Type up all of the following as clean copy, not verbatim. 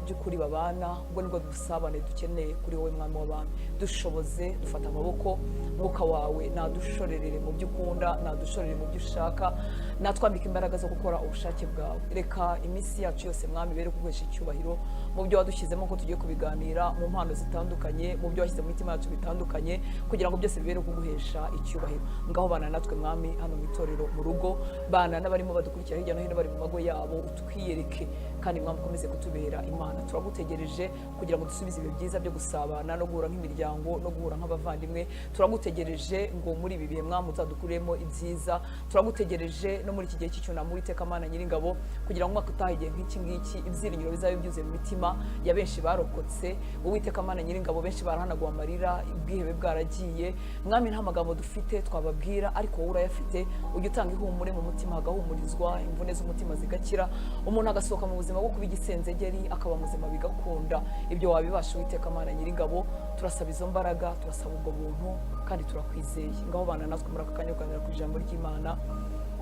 by'ukuri babana, ubwo nibwo dusabane dukeneye kuri wowe mwami w'abami. Dushoboze, dufata amaboko, mwuka wawe nadushorerere mu byo ukunda, nadushorerere mu byo ushaka, natwambika imbaraga zo gukora ubushake bwawe. Reka iminsi yacu yose mwami bere kuguhesha icyubahiro mu byo wadushyizemo ko tugiye kubiganira, mu mpano zitandukanye, mu byo washyize mu mitima yacu bitandukanye, kugira ngo byose bibere kuguhesha icyubahiro. Ngaho bana natwe mwami hano mu itorero, mu rugo, bana n'abarimo badukurikira hirya no hino bari mu mago yabo, utwiyereke kandi mwami ukomeze kutubera Imana. Turagutegereje kugira ngo dusubize ibihe byiza byo gusabana no guhura nk'imiryango no guhura nk'abavandimwe. Turagutegereje ngo muri ibi bihe mwami uzadukuremo ibyiza. Turagutegereje no muri iki gihe cy'icyunamo Uwiteka Mana Nyiringabo, kugira ngo umwaka utaha igihe nk'iki ngiki ibyiringiro bizabe byuzuye mu mitima ya benshi barokotse. Uwiteka Mana Nyiringabo, benshi barahanaguwe amarira, ubwihebe bwaragiye. Mwami nta magambo dufite twababwira, ariko wowe urayafite. Ujya utanga ihumure mu mutima, hagahumurizwa, imvune z'umutima zigakira, umuntu agasohoka mu buzima bwo kuba igisenzegeri akaba muzima bigakunda. Ibyo wabibasha Uwiteka Mana Nyiringabo, turasaba izo mbaraga, turasaba ubwo buntu kandi turakwizeye. Ngaho bana natwe muri aka kanya kuganira ku ijambo ry'Imana.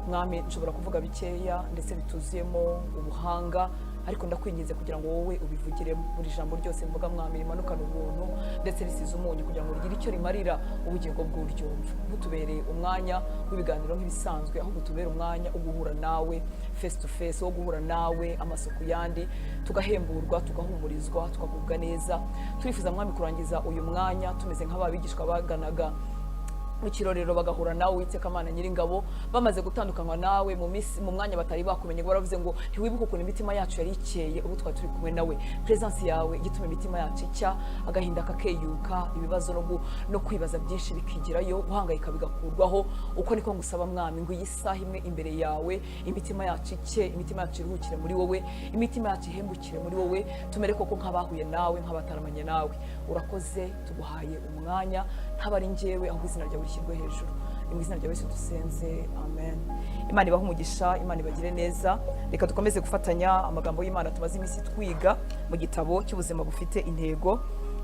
Mwami nshobora kuvuga bikeya ndetse bituzuyemo ubuhanga, ariko ndakwinginze kugira ngo wowe ubivugiremo. Buri jambo ryose mvuga mwami rimanukana ubuntu ndetse risize umunyu, kugira ngo rigire icyo rimarira ubugingo bw'uryumva. Ntutubereye umwanya w'ibiganiro nk'ibisanzwe, ahubwo tubere umwanya wo guhura nawe face to face, wo guhura nawe amaso ku yandi, tugahemburwa, tugahumurizwa, tukagubwa neza. Turifuza mwami kurangiza uyu mwanya tumeze nk'ababigishwa baganaga mu kirorero bagahura nawe Uwiteka Mana Nyiringabo, bamaze gutandukanywa nawe mu mwanya batari bakumenye. Baravuze ngo ntiwibuke ukuntu imitima yacu yari ikeye ubu twari turi kumwe nawe. Presence yawe igituma imitima yacu icya, agahinda kakeyuka, ibibazo no kwibaza byinshi bikigirayo, guhangayika bigakurwaho. Uko niko ngusaba mwami ngo iyi saha imwe imbere yawe imitima yacu icye, imitima yacu iruhukire muri wowe, imitima yacu ihembukire muri wowe, tumere koko nk'abahuye nawe, nk'abataramanye nawe. Urakoze, tuguhaye umwanya, ntabari njyewe ahubwo izina ryawe rishyirwe hejuru. Mu izina rya Yesu dusenze, amen. Imana ibahe umugisha, Imana ibagire neza. Reka dukomeze gufatanya amagambo y'Imana tumaze iminsi twiga mu gitabo cy'ubuzima bufite intego.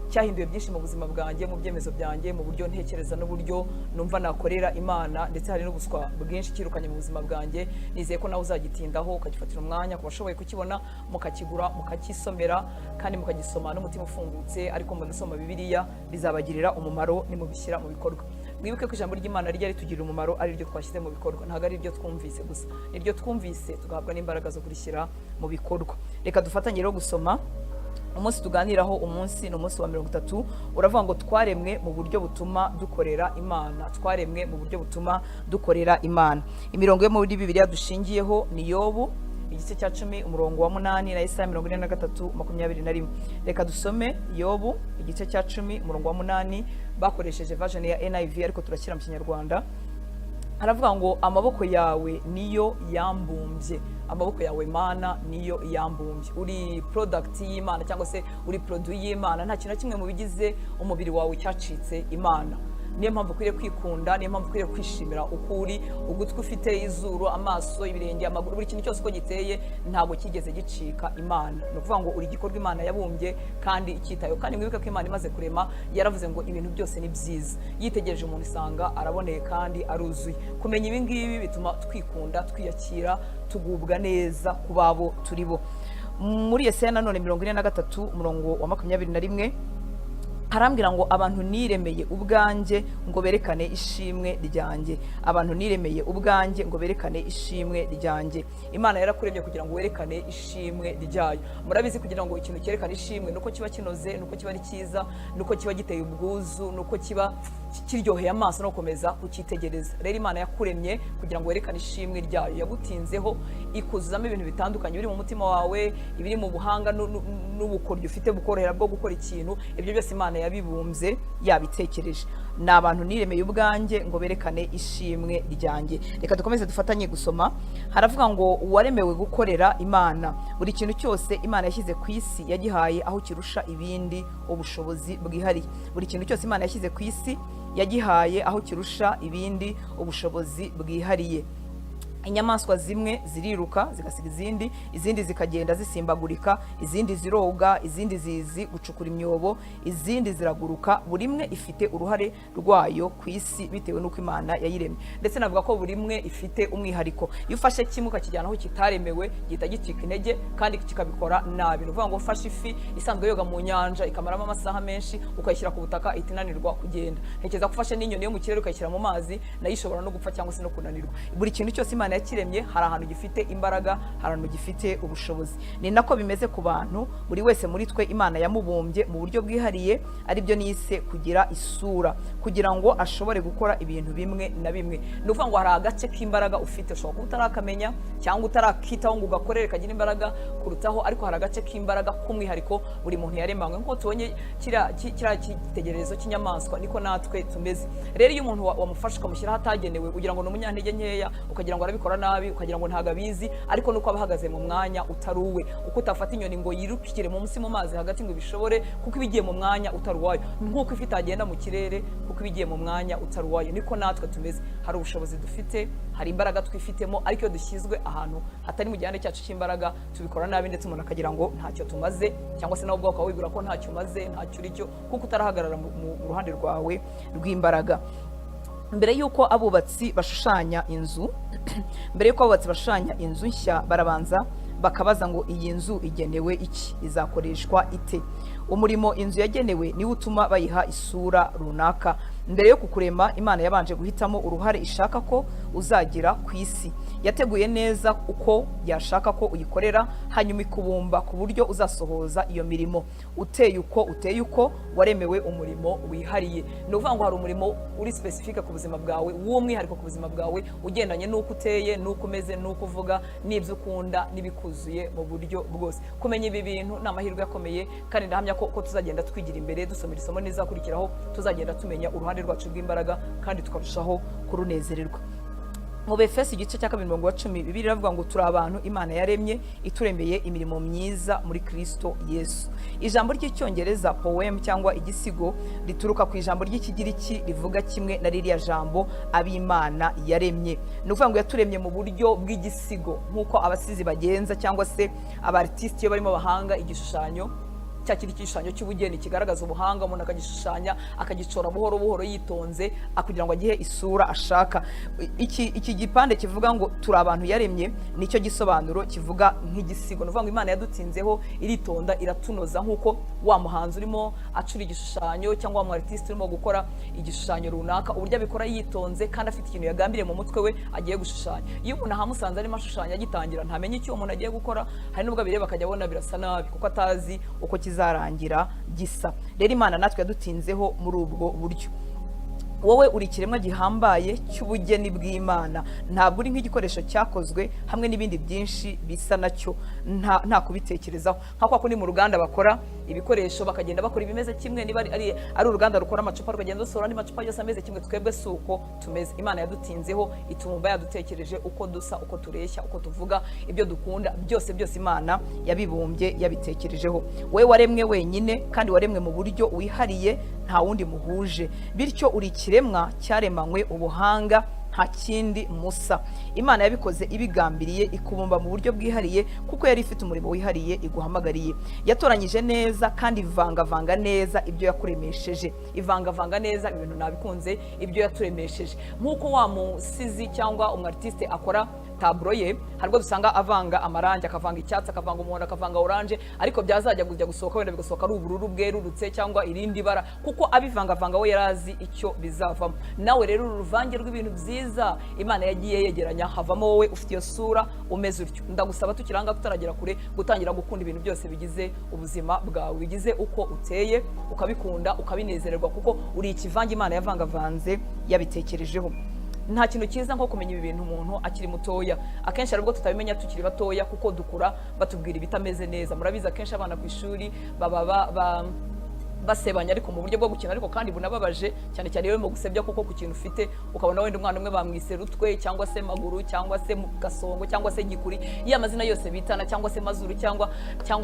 Cyahinduye byinshi mu buzima bwanjye, mu byemezo byanjye, mu buryo ntekereza n'uburyo numva nakorera Imana, ndetse hari n'ubuswa bwinshi kirukanye mu buzima bwanjye. Nizeye ko nawe uzagitindaho ukagifatira umwanya, ku bashoboye kukibona mukakigura, mukakisomera kandi mukagisoma n'umutima ufungutse. Ariko munasoma Bibiliya bizabagirira umumaro nimubishyira mu bikorwa. Mwibuke ko ijambo ry'Imana rijya ritugirira umumaro ari ryo twashyize mu bikorwa, ntabwo ari ryo twumvise gusa. Ni ryo twumvise tugahabwa n'imbaraga zo kurishyira mu bikorwa. Reka dufatanye rero gusoma. Umunsi tuganiraho umunsi ni umunsi wa 30. Uravuga ngo twaremwe mu buryo butuma dukorera Imana. Twaremwe mu buryo butuma dukorera Imana. Imirongo yo muri Bibiliya dushingiyeho ni Yobu igice cya 10 umurongo wa 8 na Yesaya 43:21. Reka dusome Yobu igice cya 10 umurongo wa 8, bakoresheje version ya NIV ariko turakira mu Kinyarwanda. Haravuga ngo amaboko yawe niyo yambumbye, amaboko yawe Mana niyo yambumbye. Uri product y'Imana cyangwa se uri produit y'Imana. Nta kintu kimwe mu bigize umubiri wawe cyacitse Imana. Niyo mpamvu ukwiriye kwikunda, niyo mpamvu ukwiriye kwishimira uko uri. Ugutwi ufite, izuru, amaso, ibirenge, amaguru, buri kintu cyose uko giteye ntabwo kigeze gicika Imana. Ni ukuvuga ngo uri igikorwa Imana yabumbye kandi icyitayeho. Kandi mwibuke ko Imana imaze kurema yaravuze ngo ibintu byose ni byiza. Yitegereje umuntu isanga araboneye kandi aruzuye. Kumenya ibi ngibi bituma twikunda, twiyakira, tugubwa neza ku babo turi bo. Muri Yesaya nanone 43 umurongo wa 21, harambwira ngo abantu niremeye ubwanjye ngo berekane ishimwe ryanjye. Abantu niremeye ubwanjye ngo berekane ishimwe ryanjye. Imana yarakuremye kugira ngo werekane ishimwe ryayo. Murabizi kugira ngo ikintu cyerekane ishimwe nuko kiba kinoze, nuko kiba ari cyiza, nuko kiba giteye ubwuzu, nuko kiba kiryoheye amaso no komeza kukitegereza. Rero Imana yakuremye kugira ngo werekane ishimwe ryayo. Yagutinzeho ikuzuzamo ibintu bitandukanye biri mu mutima wawe, ibiri mu buhanga n'ubukoryo ufite bukorohera bwo gukora ikintu. Ibyo byose Imana yabibumbye, yabitekereje. Ni abantu niremeye ubwanjye ngo berekane ishimwe ryanjye. Reka dukomeze dufatanye gusoma. Haravuga ngo uwaremewe gukorera Imana. Buri kintu cyose Imana yashyize ku isi yagihaye aho kirusha ibindi ubushobozi bwihariye. Buri kintu cyose Imana yashyize ku isi yagihaye aho kirusha ibindi ubushobozi bwihariye. inyamaswa zimwe ziriruka zigasiga izindi zikagenda zisimbagurika, izindi ziroga, izindi zizi gucukura imyobo, izindi ziraguruka. Buri imwe ifite uruhare rwayo ku isi bitewe n'uko Imana yayiremye. Ndetse navuga ko buri imwe ifite umwihariko. Iyo ufashe kimwe ukakijyana aho kitaremewe gihita gicika intege kandi kikabikora nabi. Ni ukuvuga ngo ufashe ifi isanzwe yoga mu nyanja ikamaramo amasaha menshi ukayishyira ku butaka itinanirwa kugenda. Ntekereza ko ufashe n'inyoni yo mu kirere ukayishyira mu mazi nayo ishobora no gupfa cyangwa se no kunanirwa. Buri kintu cyose Imana yakiremye hari ahantu gifite imbaraga, hari ahantu gifite ubushobozi. Ni nako bimeze ku bantu. Buri wese muri twe Imana yamubumbye mu buryo bwihariye, ari byo nise kugira isura, kugira ngo ashobore gukora ibintu bimwe na bimwe. Ni ukuvuga ngo hari agace k'imbaraga ufite ushobora kuba utarakamenya cyangwa utarakitaho ngo ugakorere kagira imbaraga kurutaho, ariko hari agace k'imbaraga k'umwihariko buri muntu yaremanywe. Nk'uko tubonye kiriya cyitegererezo cy'inyamaswa niko natwe tumeze. Rero iyo umuntu wamufasha ukamushyiraho atagenewe ugira ngo ni umunyantege nkeya, ukagira ngo arabikora nabi, ukagira ngo ntago abizi, ariko nuko aba ahagaze mu mwanya utari uwe. Uko utafata inyoni ngo yirukire munsi mu mazi hagati ngo ibishobore, kuko ibigiye mu mwanya utari uwayo. Nk'uko ifi itagenda mu kirere kuko ibigiye mu mwanya utari uwayo, niko natwe tumeze. Hari ubushobozi dufite, hari imbaraga twifitemo, ariko iyo dushyizwe ahantu hatari mu gihande cyacu cy'imbaraga tubikora nabi, ndetse umuntu akagira ngo ntacyo tumaze, cyangwa se nawe ubwawe ukaba wibwira ko ntacyo umaze, ntacyo uri cyo, kuko utarahagarara mu ruhande rwawe rw'imbaraga. Mbere yuko abubatsi bashushanya inzu nshya barabanza bakabaza ngo iyi nzu igenewe iki, izakoreshwa ite. Umurimo inzu yagenewe niwo utuma bayiha isura runaka. Mbere yo kukurema Imana yabanje guhitamo uruhare ishaka ko uzagira ku isi. Yateguye neza uko yashaka ko uyikorera, hanyuma ikubumba ku buryo uzasohoza iyo mirimo. Uteye uko waremewe umurimo wihariye. Ni ukuvuga ngo hari umurimo uri specific ku buzima bwawe, w'umwihariko ku buzima bwawe, ugendanye n'uko uteye, n'uko umeze, n'uko uvuga, n'ibyo ukunda, n'ibikuzuye mu buryo bwose. Kumenya ibi bintu ni amahirwe akomeye, kandi ndahamya ko tuzagenda twigira imbere dusomera isomo n'izakurikiraho, tuzagenda tumenya uruhande rwacu rw'imbaraga kandi tukarushaho kurunezererwa. Mu Befeso igice cya 2:10 Bibiliya iravuga ngo turi abantu Imana yaremye iturembeye imirimo myiza muri Kristo Yesu. Ijambo ry'icyongereza poem cyangwa igisigo rituruka ku ijambo ry'ikigiriki rivuga kimwe na ririya jambo ab'Imana yaremye. Ni ukuvuga ngo yaturemye mu buryo bw'igisigo, nk'uko abasizi bagenza cyangwa se abartiste iyo barimo bahanga igishushanyo cyakiri igishushanyo cy'ubugeni kigaragaza ubuhanga, umuntu akagishushanya akagicora buhoro buhoro yitonze kugira ngo agihe isura ashaka. Iki gipande kivuga ngo turi abantu yaremye nicyo gisobanuro kivuga nk'igisigo. Ni ukuvuga ngo Imana yadutsinzeho iritonda iratunoza, nk'uko wa muhanzi urimo acura igishushanyo cyangwa wa artiste urimo gukora igishushanyo runaka, uburyo abikora yitonze kandi afite ikintu yagambiriye mu mutwe we agiye gushushanya. Iyo umuntu ahamusanze arimo ashushanya agitangira ntamenye icyo umuntu agiye gukora, hari n'ubwo abireba akajya abona birasa nabi kuko atazi uko kizarangira gisa. Rero Imana natwe yadutinzeho muri ubwo buryo. Wowe uri ikiremwa gihambaye cy'ubugeni bw'Imana, ntabwo uri nk'igikoresho cyakozwe hamwe n'ibindi byinshi bisa nacyo nta kubitekerezaho. Nk'uko kundi mu ruganda bakora ibikoresho bakagenda bakora ibimeze kimwe, niba ari uruganda rukora amacupa rukagenda rusohora andi macupa yose ameze kimwe, twebwe suko tumeze. Imana yadutinzeho itumva yadutekereje uko dusa, uko tureshya, uko tuvuga, ibyo dukunda byose Imana yabibumbye yabitekerejeho. Wowe waremwe wenyine kandi waremwe mu buryo wihariye, nta wundi muhuje. Bityo uri ikiremwa cyaremanywe ubuhanga, nta kindi musa. Imana yabikoze ibigambiriye ikubumba mu buryo bwihariye, kuko yari ifite umurimo wihariye iguhamagariye. Yatoranyije neza kandi ivangavanga neza ibyo yakuremesheje. Ivangavanga neza ibintu nabikunze, ibyo yaturemesheje. Nk'uko wa musizi cyangwa umartiste akora taburo ye, harwo dusanga avanga amarangi, akavanga icyatsi, akavanga umuhondo, akavanga orange, ariko byazajya kujya gusohoka wenda bigasohoka ari ubururu bwerurutse cyangwa irindi bara, kuko abivangavanga we yarazi icyo bizavamo. Nawe rero uruvange rw'ibintu byiza Imana yagiye yegeranya, havamo wowe ufite iyo sura umeze utyo. Ndagusaba tukiranga tutaragera kure gutangira gukunda ibintu byose bigize ubuzima bwawe, bigize uko uteye, ukabikunda, ukabinezererwa, kuko uri ikivange Imana yavangavanze yabitekerejeho. Nta kintu cyiza nko kumenya ibi bintu umuntu akiri mutoya. Akenshi aribwo tutabimenya tukiri batoya, kuko dukura batubwira ibitameze neza. Murabizi akenshi abana ku ishuri baba basebanya ariko mu buryo bwo gukina ariko kandi bunababaje, cyane cyane yewe mu gusebya koko ku kintu ufite, ukabona wenda umwana umwe bamwise Rutwe cyangwa se Maguru cyangwa se Gasongo cyangwa se Gikuri, ya mazina yose bitana, cyangwa se Mazuru cyangwa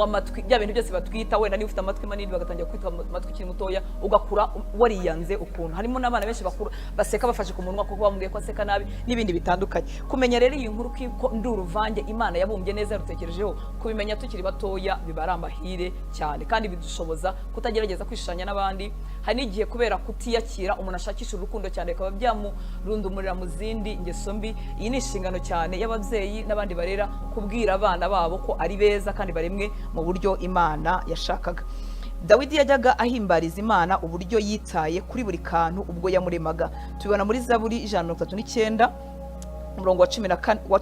amatwi, bya bintu byose batwita, wenda niba ufite amatwi manini bagatangira kwitwa amatwi kiri mutoya, ugakura wariyanze ukuntu. Harimo n'abana benshi bakuru baseka bafashe ku munwa kuko bamubwiye ko aseka nabi n'ibindi bitandukanye. Kumenya rero iyi nkuru ko ndi uruvange Imana yabumbye neza yarutekerejeho, kubimenya tukiri batoya biba ari amahire cyane, kandi bidushoboza kutagerageza kwishanya n'abandi. Hari n'igihe kubera kutiyakira umuntu ashakisha urukundo cyane bikaba byamurundumurira mu zindi ngeso mbi. Iyi ni inshingano cyane y'ababyeyi n'abandi barera kubwira abana babo ko ari beza kandi baremwe mu buryo Imana yashakaga. Dawidi yajyaga ahimbariza Imana uburyo yitaye kuri buri kantu ubwo yamuremaga. Tubibona muri Zaburi 139 umurongo wa 13 n'uwa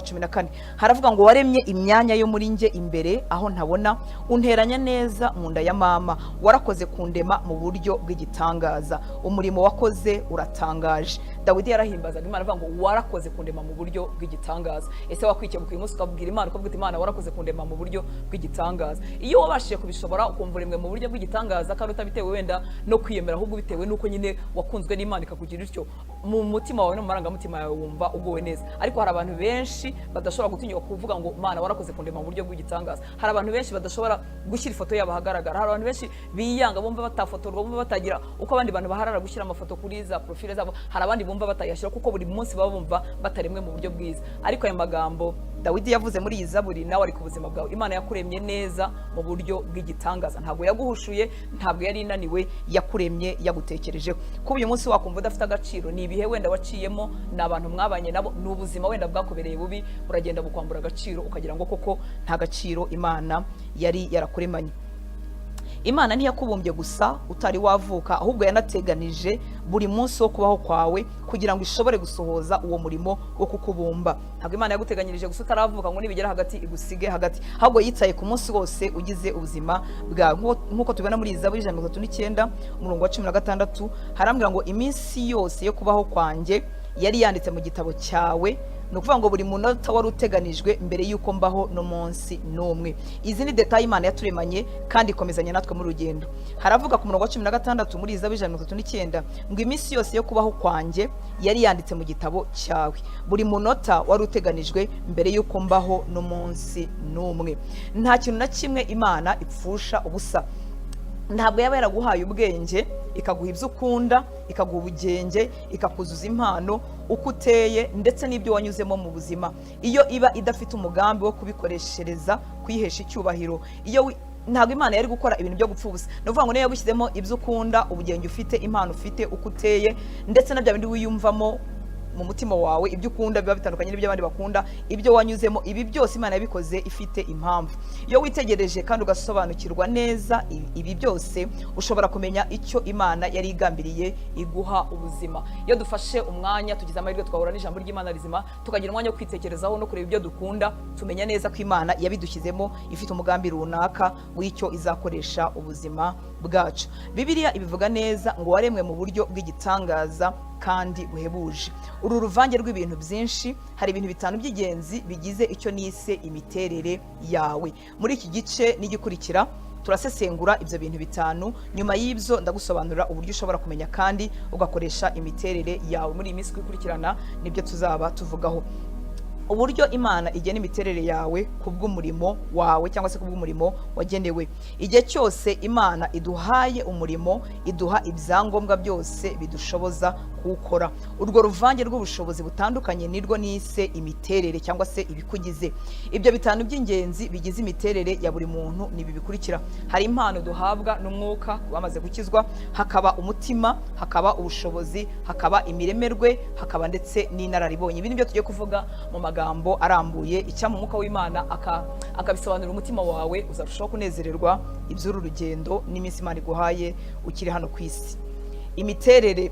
14, haravuga ngo waremye imyanya yo muri nge imbere aho ntabona, unteranya neza mu nda ya mama, warakoze kundema mu buryo bw'igitangaza, umurimo wakoze uratangaje. Dawidi yarahimbazaga Imana avuga ngo warakoze kundema mu buryo bw'igitangaza. Ese wakwikebuka uyu munsi ukabwira Imana ukavuga Imana warakoze kundema mu buryo bw'igitangaza? Iyo wabashije kubishobora ukumva uremwe mu buryo bw'igitangaza kandi utabitewe wenda no kwiyemera, ahubwo bitewe nuko nyine wakunzwe n'Imana ikakugira ityo, mu mutima wawe no mu marangamutima yawe wumva ugowe neza. Ariko hari abantu benshi badashobora gutinyuka kuvuga ngo Mana warakoze kundema mu buryo bw'igitangaza. Hari abantu benshi badashobora gushyira ifoto yabo ahagaragara. Hari abantu benshi biyanga, bumva batafotorwa, bumva batagira uko abandi bantu baharara gushyira amafoto kuri za profile zabo. Hari abandi bumva batayashyira kuko buri munsi baba bumva bataremwe mu buryo bwiza. Ariko aya magambo Dawidi yavuze muri iyi Zaburi nawe ari ku buzima bwawe. Imana yakuremye neza mu buryo bw'igitangaza, ntabwo yaguhushuye, ntabwo yari inaniwe, yakuremye yagutekerejeho. Kuba uyu munsi wakumva udafite agaciro, ni ibihe wenda waciyemo, ni abantu mwabanye nabo, ni ubuzima wenda bwakubereye bubi, uragenda bukwambura agaciro ukagira ngo koko nta gaciro Imana yari yarakuremanye. Imana ntiyakubumbye gusa utari wavuka, ahubwo yanateganije buri munsi wo kubaho kwawe kugira ngo ishobore gusohoza uwo murimo wo kukubumba. Ntabwo Imana yaguteganyirije gusa utaravuka ngo nibigera hagati igusige hagati, ahubwo yitaye ku munsi wose ugize ubuzima bwawe. Nk'uko tubona muri Zaburi 139 umurongo wa 16 harambwira ngo iminsi yose yo kubaho kwanjye yari yanditse mu gitabo cyawe, ni ukuvuga ngo buri munota wari uteganijwe mbere y'uko mbaho no munsi n'umwe. Izi ni detaye Imana yaturemanye kandi ikomezanya natwe mu rugendo. Haravuga ku murongo wa 16 muri Zaburi 139 ngo iminsi yose yo kubaho kwanjye yari yanditse mu gitabo cyawe, buri munota wari uteganijwe mbere y'uko mbaho no munsi n'umwe. Nta kintu na kimwe Imana ipfusha ubusa. Ntabwo yaba yaraguhaye ubwenge ikaguha ibyo ukunda, ikaguha ubugenge, ikakuzuza impano uko uteye ndetse n'ibyo wanyuzemo mu buzima, iyo iba idafite umugambi wo kubikoreshereza kwihesha icyubahiro, ntabwo Imana yari gukora ibintu byo gupfa ubusa. Ni ukuvuga ngo niyo yagushyizemo ibyo ukunda, ubugenge ufite, impano ufite, uko uteye ndetse na bya bindi wiyumvamo mu mutima wawe, ibyo ukunda biba bitandukanye n'ibyo abandi bakunda, ibyo wanyuzemo, ibi byose Imana yabikoze ifite impamvu. Iyo witegereje kandi ugasobanukirwa neza ibi byose, ushobora kumenya icyo Imana yari igambiriye iguha ubuzima. Iyo dufashe umwanya, tugize amahirwe twahura n'ijambo ry'Imana rizima, tukagira umwanya wo kwitekerezaho no kureba ibyo dukunda, tumenya neza ko Imana yabidushyizemo ifite umugambi runaka w'icyo izakoresha ubuzima bwacu. Bibiliya ibivuga neza ngo waremwe mu buryo bw'igitangaza kandi buhebuje. Uru ruvange rw'ibintu byinshi, hari ibintu bitanu by'ingenzi bigize icyo nise imiterere yawe. Muri iki gice n'igikurikira turasesengura ibyo bintu bitanu. Nyuma y'ibyo ndagusobanurira uburyo ushobora kumenya kandi ugakoresha imiterere yawe. Muri iyi minsi ikurikirana nibyo tuzaba tuvugaho. Uburyo Imana igena imiterere yawe kubw'umurimo wawe cyangwa se kubw'umurimo wagenewe. Igihe cyose Imana iduhaye umurimo, iduha ibyangombwa byose bidushoboza kuwukora. Urwo ruvange rw'ubushobozi butandukanye nirwo nise imiterere cyangwa se ibikugize. Ibyo bitanu by'ingenzi bigize imiterere ya buri muntu nibi bikurikira. Hari impano duhabwa n'umwuka wamaze gukizwa, hakaba umutima, hakaba ubushobozi, hakaba imiremerwe, hakaba ndetse n'inararibonye. Ibi nibyo tugiye kuvuga mu magambo arambuye. Icyampa umwuka w'Imana akabisobanurira umutima wawe, uzarushaho kunezererwa iby'uru rugendo n'iminsi Imana iguhaye ukiri hano ku isi. Imiterere,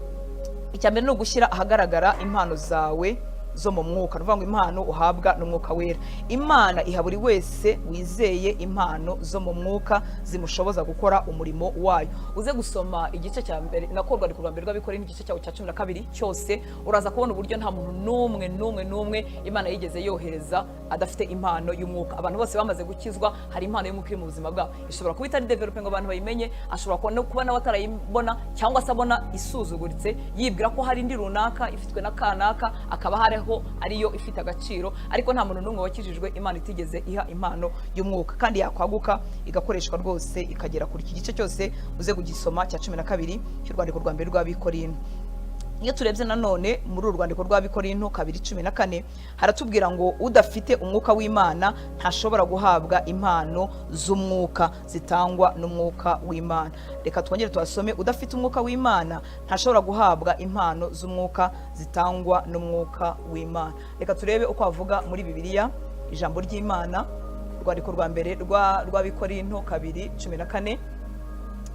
icyambere ni ugushyira ahagaragara impano zawe zo mu mwuka. Nuvuga ngo impano uhabwa n'umwuka wera. Imana iha buri wese wizeye impano zo mu mwuka zimushoboza gukora umurimo wayo. Uze gusoma igice cya mbere nakorwa ari kurwa mbere rw'abikora n'igice cyawo cya 12 cyose, uraza kubona uburyo nta muntu n'umwe Imana yigeze yohereza adafite impano y'umwuka. Abantu bose bamaze gukizwa hari impano y'umwuka iri mu buzima bwabo. Ishobora kuba itari developing abantu bayimenye, ashobora kuba nawe atarayibona cyangwa se abona isuzuguritse yibwira ko hari indi runaka ifitwe na kanaka, akaba hariho ariyo ifite agaciro, ariko nta muntu n'umwe wakijijwe Imana itigeze iha impano y'umwuka, kandi yakwaguka igakoreshwa rwose ikagera kuri iki gice cyose. Uze kugisoma cya 12 cy'urwandiko rwa mbere rw'Abikorinto. Iyo turebye nanone muri urwandiko rw'Abikorinto 2:14 haratubwira ngo udafite umwuka w'Imana ntashobora guhabwa impano z'umwuka zitangwa n'umwuka w'Imana. Reka twongere twasome, udafite umwuka w'Imana ntashobora guhabwa impano z'umwuka zitangwa n'umwuka w'Imana. Reka turebe uko avuga muri Bibiliya ijambo ry'Imana, urwandiko rwa mbere rw'Abikorinto 2:14.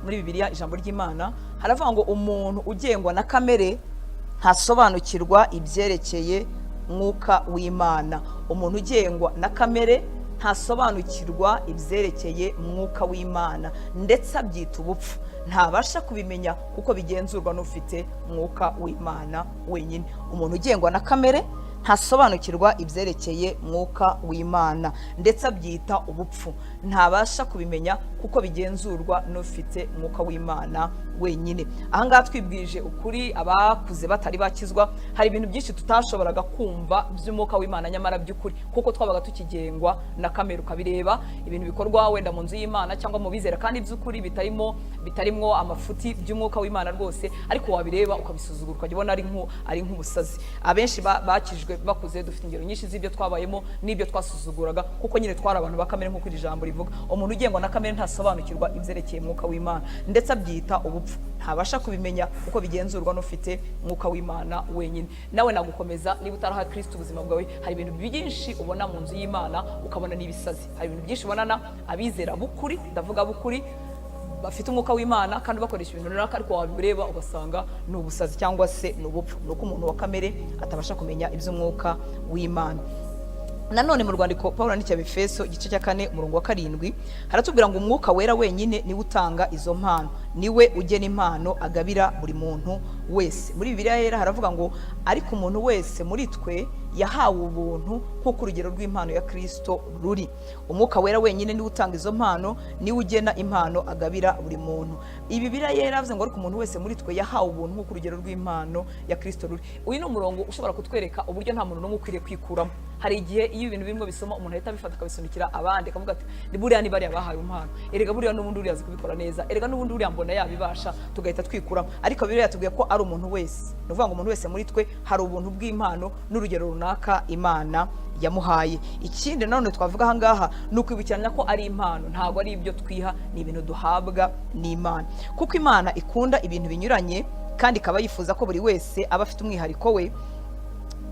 Muri Bibiliya ijambo ry'Imana haravuga ngo umuntu ugengwa na kamere ntasobanukirwa ibyerekeye mwuka w'Imana. Umuntu ugengwa na kamere ntasobanukirwa ibyerekeye mwuka w'Imana, ndetse abyita ubupfu. Ntabasha kubimenya kuko bigenzurwa n'ufite mwuka w'Imana wenyine. Umuntu ugengwa na kamere ntasobanukirwa ibyerekeye mwuka w'Imana, ndetse abyita ubupfu. Ntabasha kubimenya kuko bigenzurwa n'ufite mwuka w'Imana wenyine. Ahangaha twibwije ukuri abakuze batari bakizwa, hari ibintu byinshi tutashoboraga kumva by'umwuka w'Imana nyamara by'ukuri, kuko twabaga tukigengwa na kamere. Ukabireba ibintu bikorwa wenda mu nzu y'Imana cyangwa mu bizera kandi by'ukuri bitarimo amafuti by'umwuka w'Imana rwose, ariko wabireba ukabisuzugura ukajya ubona ari nk'ubusazi. Abenshi bakijwe bakuze dufite ingero nyinshi z'ibyo twabayemo n'ibyo twasuzuguraga, kuko nyine twari abantu bakamere nk'uko iri jambo rivuga. Umuntu ugengwa na kamere ntasobanukirwa ibyerekeye mwuka w'Imana, ndetse abyita ubupfu. Ntabasha kubimenya kuko bigenzurwa n'ufite mwuka w'Imana wenyine. Nawe nagukomeza, niba utaraha Kristo ubuzima bwawe, hari ibintu byinshi ubona mu nzu y'Imana ukabona n'ibisazi. Hari ibintu byinshi ubonana abizera bukuri, ndavuga bukuri, bafite umwuka w'Imana kandi bakoresha ibintu runaka, ariko wabireba ugasanga ni ubusazi cyangwa se ni ubupfu. Nuko umuntu wa kamere atabasha kumenya iby'umwuka w'Imana. Nanone mu rwandiko Paulo yandikiye Abefeso igice cya 4 umurongo wa 7 haratubwira ngo umwuka wera wenyine niwe utanga izo mpano, niwe ugena impano agabira buri muntu wese. Muri Bibiliya yera haravuga ngo ariko umuntu wese muri twe yahawe ubuntu nk'uko urugero rw'impano ya Kristo ruri. Umwuka wera wenyine niwe utanga izo mpano, niwe ugena impano agabira buri muntu. Bibiliya yera yavuze ngo ariko umuntu wese muri twe yahawe ubuntu nk'uko urugero rw'impano ya Kristo ruri. Uyu ni umurongo ushobora kutwereka uburyo nta muntu n'umwe ukwiriye kwikuramo. Hari igihe iyo ibintu bimwe bisoma umuntu ahita bifata akabisunikira abandi, akavuga ati ni buriya ni bari abahaye impano, erega buriya n'ubundi uriya azi kubikora neza, erega n'ubundi uriya mbona yabibasha, tugahita twikuramo. Ariko Bibiliya yatubwiye ko ari umuntu wese. Ni ukuvuga ngo umuntu wese muri twe hari ubuntu bw'impano n'urugero runaka Imana yamuhaye. Ikindi nanone twavuga ahangaha ni ukwibukiranya ko ari impano, ntabwo ari ibyo twiha, ni ibintu duhabwa n'Imana, kuko Imana ikunda ibintu binyuranye kandi ikaba yifuza ko buri wese aba afite umwihariko we.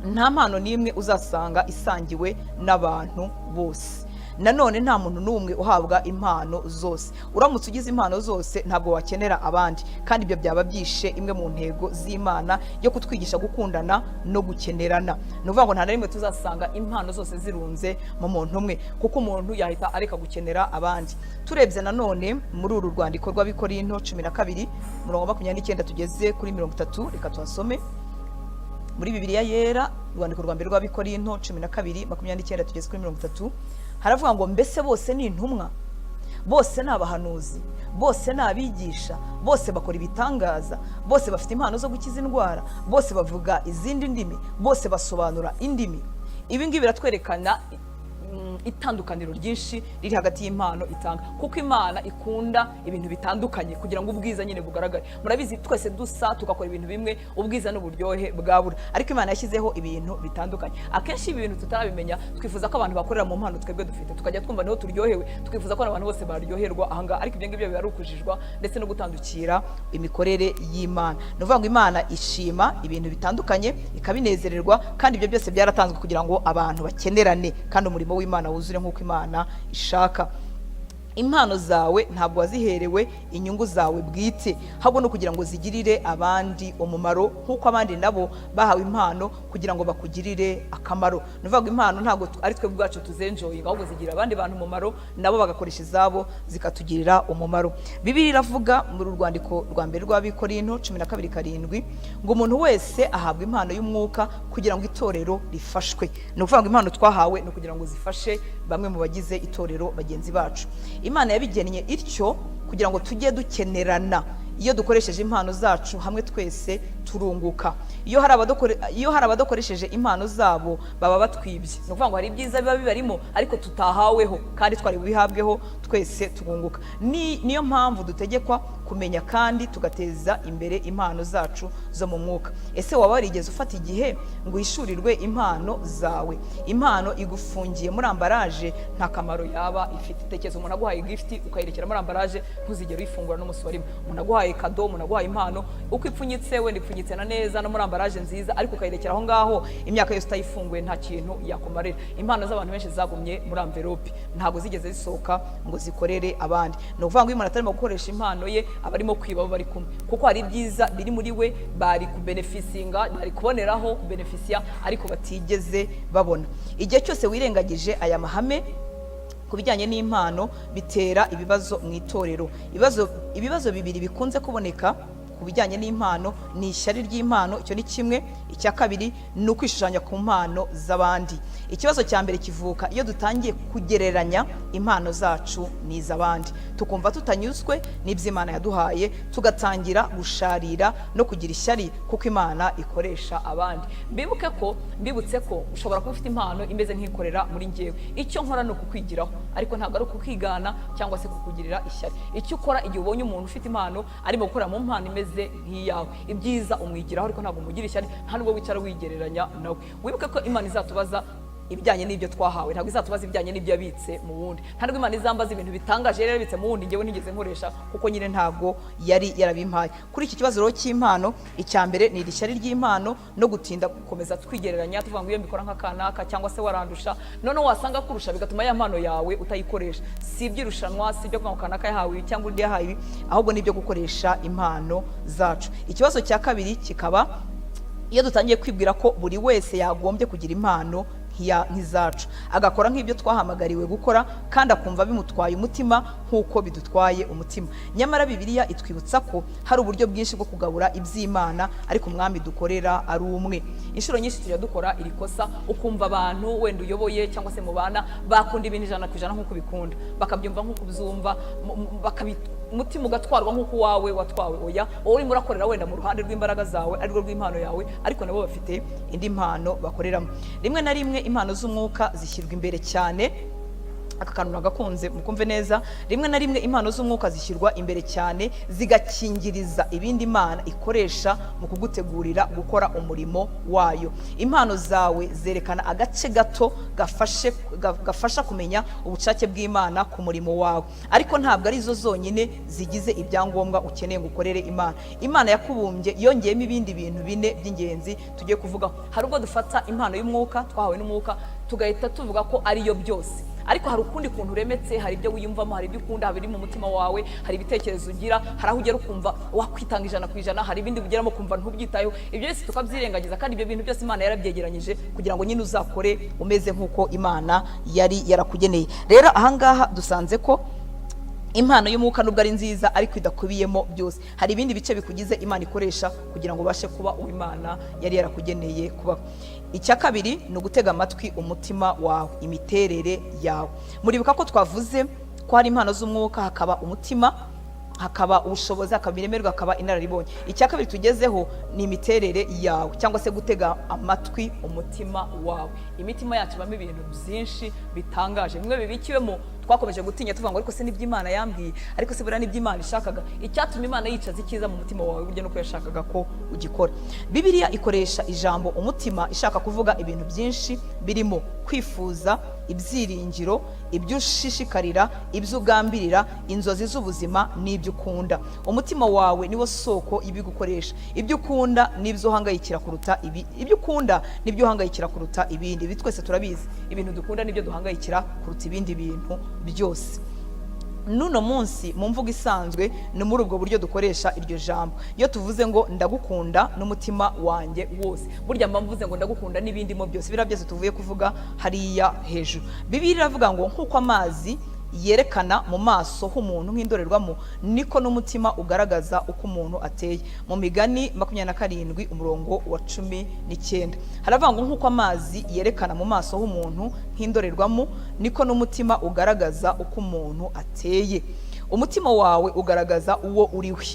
Nta mpano n'imwe uzasanga isangiwe n'abantu bose. Nanone nta muntu n'umwe uhabwa impano zose. Uramutse ugize impano zose ntabwo wakenera abandi, kandi ibyo byaba byishe imwe mu ntego z'Imana yo kutwigisha gukundana no gukenerana. Ni ukuvuga ngo nta na rimwe tuzasanga impano zose zirunze mu muntu umwe, kuko umuntu yahita areka gukenera abandi. Turebye nanone muri uru rwandiko rw'Abikorinto 12 umurongo wa 29 tugeze kuri 30, reka tuhasome. Muri Bibiliya yera urwandiko rwa mbere rw'Abikorinto 12:29 tugeze kuri 30 haravuga ngo mbese bose ni intumwa, bose ni abahanuzi, bose ni abigisha, bose bakora ibitangaza, bose bafite impano zo gukiza indwara, bose bavuga izindi ndimi, bose basobanura indimi. Ibi ngibi biratwerekana itandukaniro ryinshi riri hagati y'impano itanga, kuko Imana ikunda ibintu bitandukanye kugira ngo ubwiza nyine bugaragare. Murabizi twese dusa tugakora ibintu bimwe, ubwiza n'uburyohe bwabura, ariko Imana yashyizeho ibintu bitandukanye. Akenshi ibi bintu tutarabimenya twifuza ko abantu bakorera mu mpano twebwe dufite, tukajya twumva niho turyohewe, twifuza ko abantu bose baryoherwa ahanga, ariko ibyo ngibyo biba ari ukujijwa ndetse no gutandukira imikorere y'Imana. Ni ukuvuga ngo Imana ishima ibintu bitandukanye ikabinezererwa, kandi ibyo byose byaratanzwe kugira ngo abantu bakenerane kandi umurimo w'Imana wuzure nk'uko Imana ishaka. impano zawe ntabwo waziherewe inyungu zawe bwite, ahubwo no kugira ngo zigirire abandi umumaro, nk'uko abandi nabo bahawe impano kugira ngo bakugirire akamaro. Ni ukuvuga impano ntabwo ari twe bwacu tuzenjoyinga, ahubwo zigira abandi bantu umumaro, nabo bagakoresha izabo zikatugirira umumaro. Bibiliya iravuga muri urwandiko rwa mbere rw'Abikorinto 12:7 ngo umuntu wese ahabwa impano y'umwuka kugira ngo itorero rifashwe. Ni ukuvuga ngo impano twahawe no kugira ngo zifashe bamwe mu bagize itorero bagenzi bacu. Imana yabigennye ityo kugira ngo tujye dukenerana. Iyo dukoresheje impano zacu hamwe twese turunguka. Iyo hari abadukoresheje impano zabo baba batwibye. Ni ukuvuga ngo hari ibyiza biba bibarimo ariko tutahaweho kandi twari bubihabweho, twese tugunguka. Niyo mpamvu dutegekwa kumenya kandi tugateza imbere impano zacu zo mu mwuka. Ese waba warigeze ufata igihe ngo uhishurirwe impano zawe? Impano igufungiye muri ambaraje nta kamaro yaba ifite. Tekereza umuntu aguhaye gift ukayirekera muri ambaraje, ntuzigere uyifungura n'umunsi wa rimwe. Umuntu aguhaye kado, umuntu aguhaye impano, uko ipfunyitse wenda ipfunyitse na neza no muri ambaraje nziza, ariko ukayirekera aho ngaho imyaka yose utayifunguye nta kintu yakumarira. Impano z'abantu benshi zagumye muri envelope, ntabwo zigeze zisohoka ngo zikorere abandi. Ni ukuvuga ngo iyo umuntu atarimo gukoresha impano ye aba arimo kwiba abo bari kumwe, kuko hari ibyiza biri muri we bari kubenefisinga, bari kuboneraho benefisia, ariko batigeze babona. Igihe cyose wirengagije aya mahame ku bijyanye n'impano bitera ibibazo mu itorero. Ibibazo bibiri bikunze kuboneka ku bijyanye n'impano ni ishyari ry'impano, icyo ni kimwe. Icya kabiri ni ukwishushanya ku mpano z'abandi. Ikibazo cya mbere kivuka iyo dutangiye kugereranya impano zacu n'iz'abandi, tukumva tutanyuzwe n'iby'Imana yaduhaye, tugatangira gusharira no kugira ishyari kuko Imana ikoresha abandi. Mbibutse ko ushobora kuba ufite impano imeze nk'ikorera muri njyewe. Icyo nkora ni ukukwigiraho, ariko ntabwo ari ukukigana cyangwa se kukugirira ishyari. Icyo ukora igihe ubonye umuntu ufite impano arimo gukora mu mpano imeze nk'iyawe, ibyiza umwigiraho, ariko ntabwo umugira ishyari, nta nubwo wicara wigereranya nawe. Wibuke ko Imana izatubaza ibijyanye n'ibyo twahawe, ntabwo izatubaza ibijyanye n'ibyo yabitse mu wundi. Nta nubwo Imana izambaza ibintu bitangaje yari yabitse mu wundi njyewe nigeze nkoresha, kuko nyine ntabwo yari yarabimpaye. Kuri iki kibazo rero cy'impano, icya mbere ni ishyari ry'impano no gutinda gukomeza twigereranya, tuvuga ngo iyo mbikora nk'akanaka cyangwa se warandusha, none wasanga kurusha bigatuma ya mpano yawe utayikoresha. Si iby'irushanwa, si ibyo kuvuga ngo kanaka yahawe cyangwa undi yahawe ibi, ahubwo n'ibyo gukoresha impano zacu. Ikibazo cya kabiri kikaba iyo dutangiye kwibwira ko buri wese yagombye kugira impano nk'izacu, agakora nk'ibyo twahamagariwe gukora kandi akumva bimutwaye umutima nk'uko bidutwaye umutima. Nyamara Bibiliya itwibutsa ko hari uburyo bwinshi bwo kugabura iby'Imana, ariko umwami dukorera ari umwe. Inshuro nyinshi tujya dukora iri kosa, ukumva abantu wenda uyoboye cyangwa se mu bana bakunda ibintu 100% nk'uko bikunda, bakabyumva nk'uko byumva, umutima ugatwarwa nk'uko wawe watwawe. Oya, wowe urimo urakorera wenda mu ruhande rw'imbaraga zawe, ari rwo rw'impano yawe, ariko nabo bafite indi mpano bakoreramo. Rimwe na rimwe impano z'umwuka zishyirwa imbere cyane. Aka kantu nagakunze mukumve neza. Rimwe na rimwe impano z'umwuka zishyirwa imbere cyane, zigakingiriza ibindi Imana ikoresha mu kugutegurira gukora umurimo wayo. Impano zawe zerekana agace gato gafasha kumenya ubushake bw'Imana ku murimo wawe, ariko ntabwo ari zo zonyine zigize ibyangombwa ukeneye ngo ukorere Imana. Imana yakubumbye yongeyemo ibindi bintu 4 by'ingenzi tugiye kuvuga. Hari ubwo dufata impano y'umwuka twahawe n'umwuka tugahita tuvuga ko ariyo byose, ariko hari ukundi kuntu uremetse, hari ibyo wiyumvamo, hari ibyo ukunda, hari mu mutima wawe, hari ibitekerezo ugira, hari aho ugera ukumva wakwitanga 100%, hari ibindi ugeramo kumva ntubyitayeho. Ibyo byose tukabyirengagiza, kandi ibyo bintu byose Imana yarabyegeranyije kugira ngo nyine uzakore umeze nk'uko Imana yari yarakugeneye. Rero ahangaha dusanze ko impano y'umwuka nubwo ari nziza ariko idakubiyemo byose. Hari ibindi bice bikugize Imana ikoresha kugira ngo ubashe kuba uw'Imana yari yarakugeneye kuba. Icya kabiri ni ugutega amatwi umutima wawe, imiterere yawe. Muribuka ko twavuze ko hari impano z'umwuka, hakaba umutima, hakaba ubushobozi, hakaba iremerwa, hakaba inararibonye. Icya kabiri tugezeho ni imiterere yawe, cyangwa se gutega amatwi umutima wawe. Imitima yacu ibamo ibintu byinshi bitangaje, bimwe bibikiwemo twakomeje gutinya tuvuga ngo ariko se n'iby'Imana yambwiye, ariko se bura n'iby'Imana ishakaga. Icyatuma Imana yicaza ikiza mu mutima wawe burya nuko yashakaga ko ugikora. Bibiliya ikoresha ijambo umutima ishaka kuvuga ibintu byinshi birimo kwifuza, ibyiringiro, ibyo ushishikarira, ibyo ugambirira, inzozi z'ubuzima n'ibyo ukunda. Umutima wawe niwo soko y'ibigukoresha. Ibyo ukunda n'ibyo uhangayikira kuruta ibyo ukunda n'ibyo uhangayikira kuruta ibindi. Ibi twese turabizi, ibintu dukunda n'ibyo duhangayikira kuruta ibindi bintu byose. nuno munsi mu mvugo isanzwe ni muri ubwo buryo dukoresha iryo jambo. Iyo tuvuze ngo ndagukunda n'umutima wanjye wose, burya mba mvuze ngo ndagukunda n'ibindimo byose, bira byose tuvuye kuvuga hariya hejuru. Bibiliya iravuga ngo nk'uko amazi yerekana mu maso h'umuntu nk'indorerwamo, niko n'umutima ugaragaza uko umuntu ateye. Mu Migani 27 umurongo wa 19 haravuga ngo nk'uko amazi yerekana mu maso h'umuntu nk'indorerwamo, niko n'umutima ugaragaza uko umuntu ateye. Umutima wawe ugaragaza uwo uriwe.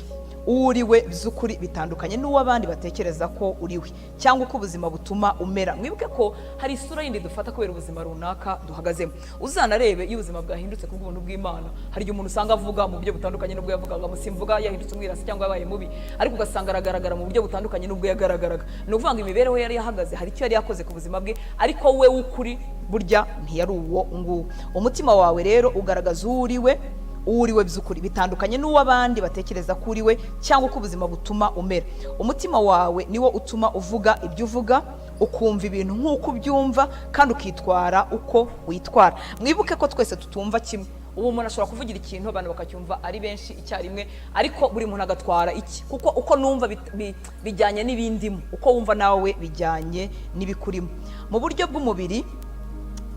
Uriwe by'ukuri bitandukanye n'uw'abandi batekereza ko uriwe, cyangwa uko ubuzima butuma umera. Mwibuke ko hari isura yindi dufata kubera ubuzima runaka duhagazemo. Uzanarebe iyo ubuzima bwahindutse ku bw'ubuntu bw'Imana, hari igihe umuntu usanga avuga mu buryo butandukanye n'ubwo yavugaga, musimvuga yahindutse umwirasi cyangwa yabaye mubi, ariko ugasanga aragaragara mu buryo butandukanye n'ubwo yagaragaraga. Ni ukuvuga ngo imibereho yari yahagaze, hari icyo yari yakoze ku buzima bwe, ariko we w'ukuri burya ntiyari uwo nguwo. Umutima wawe rero ugaragaza uriwe by'ukuri bitandukanye n'uw'abandi batekereza ko uriwe, cyangwa uko ubuzima butuma umera. Umutima wawe niwo utuma uvuga ibyo uvuga, ukumva ibintu nk'uko ubyumva, kandi ukitwara uko witwara. Mwibuke ko twese tutumva kimwe. Ubu umuntu ashobora kuvugira ikintu abantu bakacyumva ari benshi icyarimwe, ariko buri muntu agatwara iki, kuko uko numva bijyanye n'ibindimo, uko wumva nawe bijyanye n'ibikurimo. Mu buryo bw'umubiri,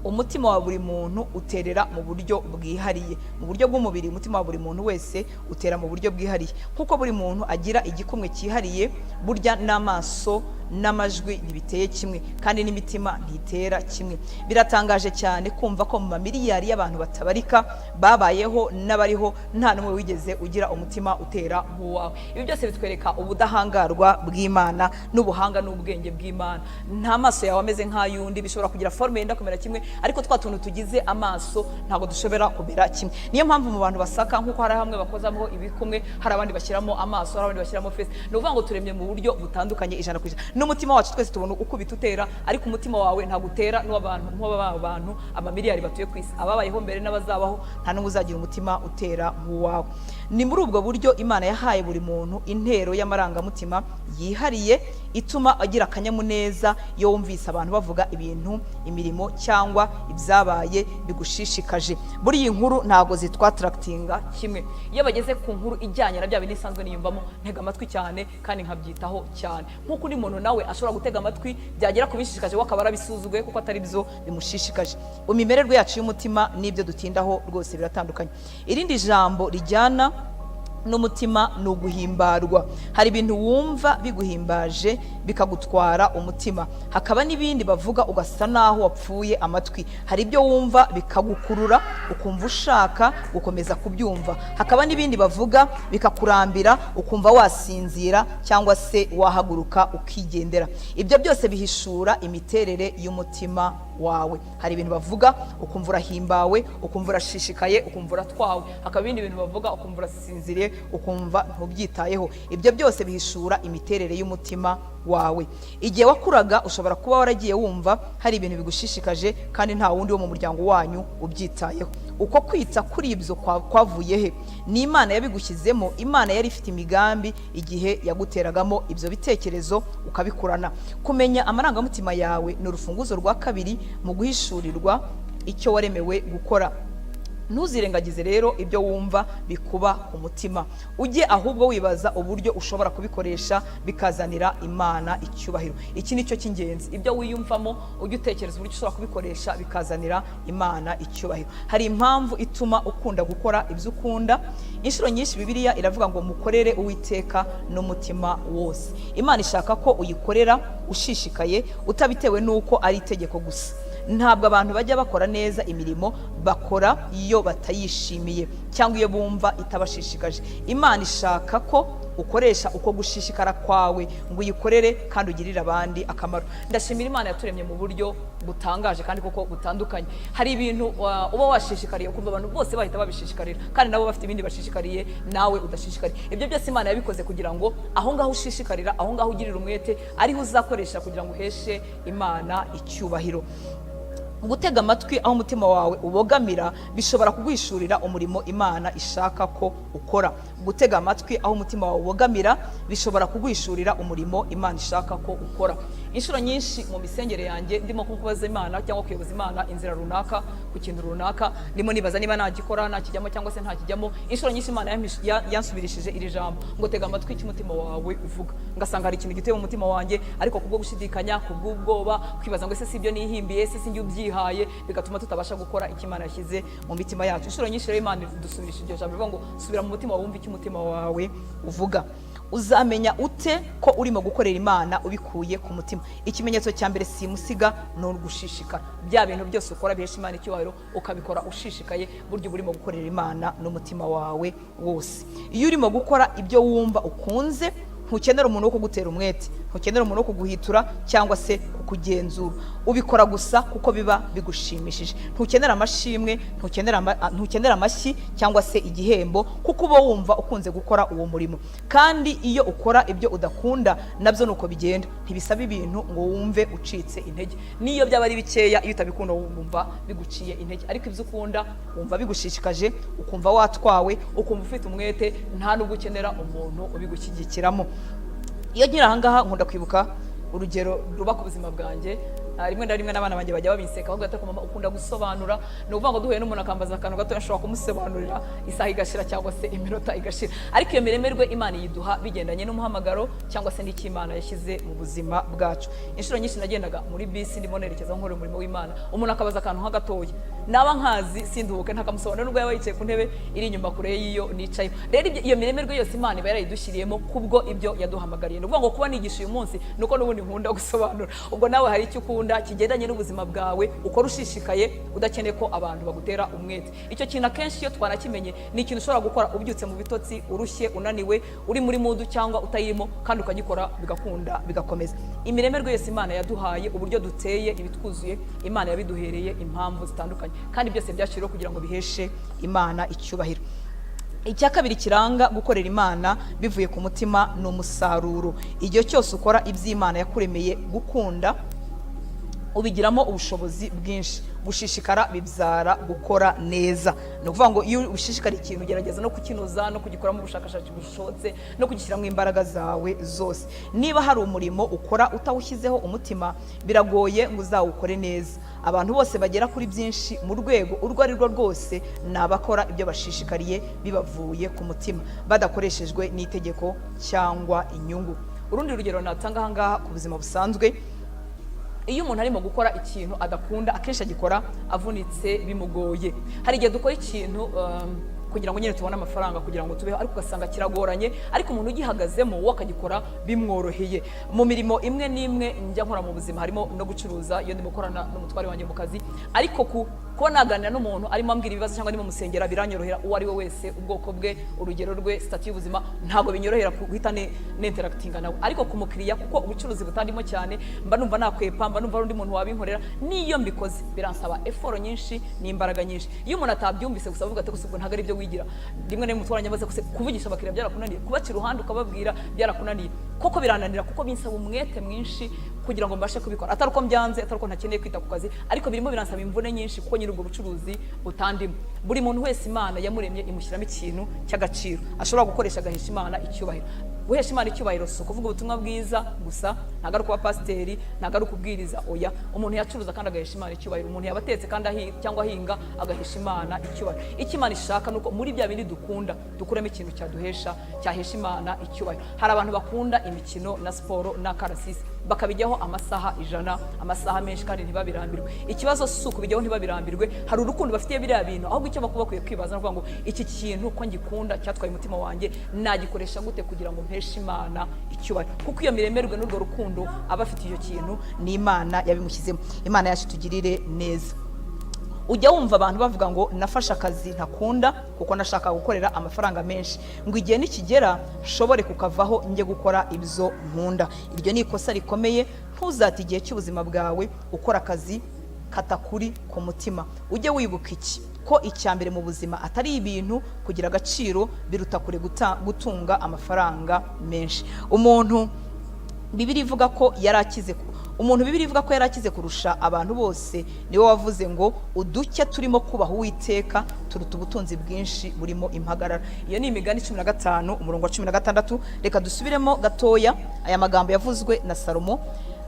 umutima wa buri muntu uterera mu buryo bwihariye. Mu buryo bw'umubiri, umutima wa buri muntu wese utera mu buryo bwihariye. Kuko buri muntu agira igikumwe cyihariye, burya n'amaso n'amajwi ntibiteye kimwe, kandi n'imitima ntitera kimwe. Biratangaje cyane kumva ko mu mamiliyari y'abantu batabarika babayeho n'abariho, nta n'umwe wigeze ugira umutima utera nk'uwawe. Ibi byose bitwereka ubudahangarwa bw'Imana n'ubuhanga n'ubwenge bw'Imana. Nta maso yawe ameze nk'ayundi, bishobora kugira forme yenda kumera kimwe, ariko twa tuntu tugize amaso ntabwo dushobora kumera kimwe. Niyo mpamvu mu bantu basaka, nk'uko hari hamwe bakozamo ibikumwe, hari abandi bashyiramo amaso, hari abandi bashyiramo face. Ni ukuvuga ngo turemye mu buryo butandukanye 100%. N'umutima wacu twese tubona uko bitutera, ariko umutima wawe ntabwo utera nk'abantu amamiliyari batuye ku isi, ababayeho mbere n'abazabaho, nta n'umwe uzagira umutima utera nk'uwawe. Ni muri ubwo buryo Imana yahaye buri muntu intero y'amarangamutima yihariye, ituma agira akanyamuneza iyo wumvise abantu bavuga ibintu, imirimo cyangwa ibyabaye bigushishikaje. Buri iyi nkuru ntago zitwatractinga kimwe. Iyo bageze ku nkuru ijyanye na bya bindi isanzwe niyumvamo, ntega amatwi cyane kandi nkabyitaho cyane. Nk'uko undi muntu nawe ashobora gutega amatwi byagera kubishishikaje wakaba arabisuzuguye kuko atari byo bimushishikaje. Imimererwe yacu y'umutima n'ibyo dutindaho rwose biratandukanye. Irindi jambo rijyana n'umutima ni uguhimbarwa. Hari ibintu wumva biguhimbaje bikagutwara umutima, hakaba n'ibindi bavuga ugasa naho wapfuye amatwi. Hari ibyo wumva bikagukurura ukumva ushaka gukomeza kubyumva, hakaba n'ibindi bavuga bikakurambira ukumva wasinzira cyangwa se wahaguruka ukigendera. Ibyo byose bihishura imiterere y'umutima wawe. Hari ibintu bavuga ukumva urahimbawe, ukumva urashishikaye, ukumva uratwawe, hakaba ibindi bintu bavuga ukumva urasinziriye, ukumva ntubyitayeho. Ibyo byose bihishura imiterere y'umutima wawe. Igihe wakuraga ushobora kuba waragiye wumva hari ibintu bigushishikaje kandi nta wundi wo mu muryango wanyu ubyitayeho. Uko kwita kuri ibyo kwavuye he? Ni Imana yabigushyizemo. Imana yari ifite imigambi igihe yaguteragamo ibyo bitekerezo ukabikurana. Kumenya amarangamutima yawe ni urufunguzo rwa kabiri mu guhishurirwa icyo waremewe gukora. Ntuzirengagize rero ibyo wumva bikuba umutima, ujye ahubwo wibaza uburyo ushobora kubikoresha bikazanira Imana icyubahiro. Iki nicyo cy'ingenzi. Ibyo wiyumvamo ujye utekereza uburyo ushobora kubikoresha bikazanira Imana icyubahiro. Hari impamvu ituma ukunda gukora ibyo ukunda. Inshuro nyinshi Bibiliya iravuga ngo mukorere Uwiteka n'umutima wose. Imana ishaka ko uyikorera ushishikaye, utabitewe n'uko ari itegeko gusa. Ntabwo abantu bajya bakora neza imirimo bakora iyo batayishimiye cyangwa iyo bumva itabashishikaje. Imana ishaka ko ukoresha uko gushishikara kwawe ngo uyikorere kandi ugirire abandi akamaro. Ndashimira Imana yaturemye mu buryo butangaje kandi koko butandukanye. Hari ibintu uba washishikariye ukumva abantu bose bahita babishishikarira, kandi nabo bafite ibindi bashishikariye nawe udashishikariye. Ibyo byose Imana yabikoze kugira ngo aho ngaho ushishikarira, aho ngaho ugirira umwete, ariho uzakoresha kugira ngo uheshe Imana icyubahiro. Gutega amatwi aho umutima wawe ubogamira bishobora kuguhishurira umurimo Imana ishaka ko ukora. Gutega amatwi aho umutima wawe ubogamira bishobora kuguhishurira umurimo Imana ishaka ko ukora. inshuro nyinshi mu misengere yanjye ndimo kubaza Imana cyangwa kuyoboza Imana inzira runaka ku kintu runaka, ndimo nibaza niba nagikora nakijyamo cyangwa se ntakijyamo. Inshuro nyinshi Imana yansubirishije iri jambo ngo tega amatwi cy'umutima wawe uvuga. Ngasanga hari ikintu giteye mu mutima wanjye, ariko kubwo gushidikanya, kubw'ubwoba, kwibaza ngo ese si ibyo nihimbiye, ese sinjye ubyihaye, bigatuma tutabasha gukora icyo Imana yashyize mu mitima yacu. Inshuro nyinshi rero Imana dusubirishije iryo jambo ngo subira mu mutima wawe, wumve icyo umutima wawe uvuga. Uzamenya ute ko urimo gukorera Imana ubikuye ku mutima? Ikimenyetso cya mbere simusiga ni ugushishikara. Bya bintu byose ukora bihesha Imana icyubahiro ukabikora ushishikaye, buryo urimo gukorera Imana n'umutima wawe wose. Iyo urimo gukora ibyo wumva ukunze, ntukenera umuntu wo kugutera umwete, ntukenera umuntu wo kuguhitura cyangwa se kukugenzura. Ubikora gusa kuko biba bigushimishije. Ntukenera amashimwe, ntukenera amashyi cyangwa se igihembo, kuko uba wumva ukunze gukora uwo murimo. Kandi iyo ukora ibyo udakunda nabyo nuko bigenda, ntibisaba ibintu ngo wumve ucitse intege. Niyo byaba ari bikeya, iyo utabikunda wumva biguciye intege, ariko ibyo ukunda wumva bigushishikaje, ukumva watwawe, ukumva ufite umwete, nta nubwo ukenera umuntu ubigushyigikiramo. Iyo nkiri ahangaha nkunda kwibuka urugero ruba ku buzima bwanjye. Rimwe na rimwe n'abana banjye bajya babinseka bavuga ati mama ukunda gusobanura. Ni ukuvuga ngo duhuye n'umuntu akambaza akantu gato ashobora kumusobanurira isaha igashira cyangwa se iminota igashira, ariko iyo miremerwe Imana yiduha bigendanye n'umuhamagaro cyangwa se n'icyo Imana yashyize mu buzima bwacu. Inshuro nyinshi nagendaga muri bisi ndimo nerekeza nkora umurimo w'Imana, umuntu akabaza akantu nk'agatoya, naba nkazi sinduhuke ntakamusobanurira nubwo yaba yicaye ku ntebe iri inyuma kure y'iyo nicaye. Rero iyo miremerwe yose Imana iba yarayidushyiriyemo kubwo ibyo yaduhamagariye. Ni ukuvuga ngo kuba nigisha uyu munsi nuko n'ubundi nkunda gusobanura. Ubwo nawe hari icyo ukunda kigendanye n'ubuzima bwawe ukora ushishikaye, udakeneye ko abantu bagutera umwete. Icyo kintu akenshi iyo twanakimenye ni ikintu ushobora gukora ubyutse mu bitotsi, urushye, unaniwe, uri muri mudu cyangwa utayirimo, kandi ukagikora bigakunda bigakomeza. Imiremerwe yose Imana yaduhaye, uburyo duteye, ibitwuzuye, Imana yabiduhereye impamvu zitandukanye, kandi byose byashyiriweho kugira ngo biheshe Imana icyubahiro. Icya kabiri kiranga gukorera Imana bivuye ku mutima ni umusaruro. Igihe cyose ukora iby'Imana yakuremeye gukunda, ubigiramo ubushobozi bwinshi. Gushishikara bibyara gukora neza. Ni ukuvuga ngo iyo ushishikara ikintu ugerageza no kukinoza, no kugikoramo ubushakashatsi bushobotse, no kugishyiramo imbaraga zawe zose. Niba hari umurimo ukora utawushyizeho umutima, biragoye ngo uzawukore neza. Abantu bose bagera kuri byinshi mu rwego urwo ari rwo rwose ni abakora ibyo bashishikariye bibavuye ku mutima, badakoreshejwe n'itegeko cyangwa inyungu. Urundi rugero natanga ahangaha ku buzima busanzwe, iyo umuntu arimo gukora ikintu adakunda akenshi agikora avunitse bimugoye. Hari igihe dukora ikintu kugira ngo nyine tubone amafaranga kugira ngo tubeho, ariko ugasanga kiragoranye, ariko umuntu ugihagazemo we akagikora bimworoheye. Mu mirimo imwe n'imwe njya nkora mu buzima harimo no gucuruza, iyo ndimo gukorana n'umutware wanjye mu kazi, ariko kuba naganira n'umuntu arimo ambwira ibibazo cyangwa arimo musengera biranyorohera. Uwo ari we wese, ubwoko bwe, urugero rwe, stati y'ubuzima, ntabwo binyorohera guhita n'interactinga nawe. Ariko ku mukiriya, kuko ubucuruzi butandimo cyane, mba numva nakwepa, mba numva undi muntu wabinkorera, niyo mbikoze biransaba effort nyinshi n'imbaraga nyinshi. Iyo umuntu atabyumvise gusa avuga ati ubwo ntago ari byo wigira, rimwe na rimwe mutwaranye maze kuvugisha abakiriya byarakunaniye, kubacira uruhande ukababwira byarakunaniye, koko birananira kuko binsaba umwete mwinshi kugira ngo mbashe kubikora. Atari uko mbyanze, atari uko ntakeneye kwita ku kazi, ariko birimo biransaba imvune nyinshi kuko nyiri ubwo bucuruzi butandimo. Buri muntu wese Imana yamuremye imushyiramo ikintu cy'agaciro ashobora gukoresha agahesha Imana icyubahiro. Guhesha Imana icyubahiro si ukuvuga ubutumwa bwiza gusa, ntabwo ari kuba pasiteri, ntabwo ari ukubwiriza, oya. Umuntu yacuruza kandi agahesha Imana icyubahiro, umuntu yabatetse kandi cyangwa ahinga agahesha Imana icyubahiro. Icyo Imana ishaka nuko muri bya bindi dukunda dukuremo ikintu cyahesha Imana icyubahiro. Hari abantu bakunda imikino na siporo na karasisi, bakabijyaho amasaha 100, amasaha menshi kandi ntibabirambirwe. Ikibazo si ukubijyaho ntibabirambirwe, hari urukundo bafitiye biriya bintu, ahubwo icyo bakwiye kwibaza no kuvuga ngo iki kintu ko ngikunda cyatwaye umutima wanjye, nagikoresha gute kugira ngo mpeshe Imana icyubahiro. Kuko iyo miremerwe n'urwo rukundo aba afite icyo kintu ni Imana yabimushyizemo. Imana yacu tugirire neza. Ujya wumva abantu bavuga ngo nafashe akazi ntakunda kuko nashaka gukorera amafaranga menshi, ngo igihe nikigera shobore kukavaho njye gukora ibyo nkunda. Iryo ni ikosa rikomeye. Ntuzate igihe cy'ubuzima bwawe ukora akazi katakuri ku mutima. Ujye wibuka iki, ko icyambere mu buzima atari ibintu kugira agaciro, biruta kure gutunga amafaranga menshi. Umuntu Bibiliya ivuga ko yari akize kurusha abantu bose niwe wavuze ngo uduke turimo kubaha Uwiteka turuta ubutunzi bwinshi burimo impagarara. Iyo ni Imigani 15 umurongo wa 16. Reka dusubiremo gatoya aya magambo yavuzwe na Salomo.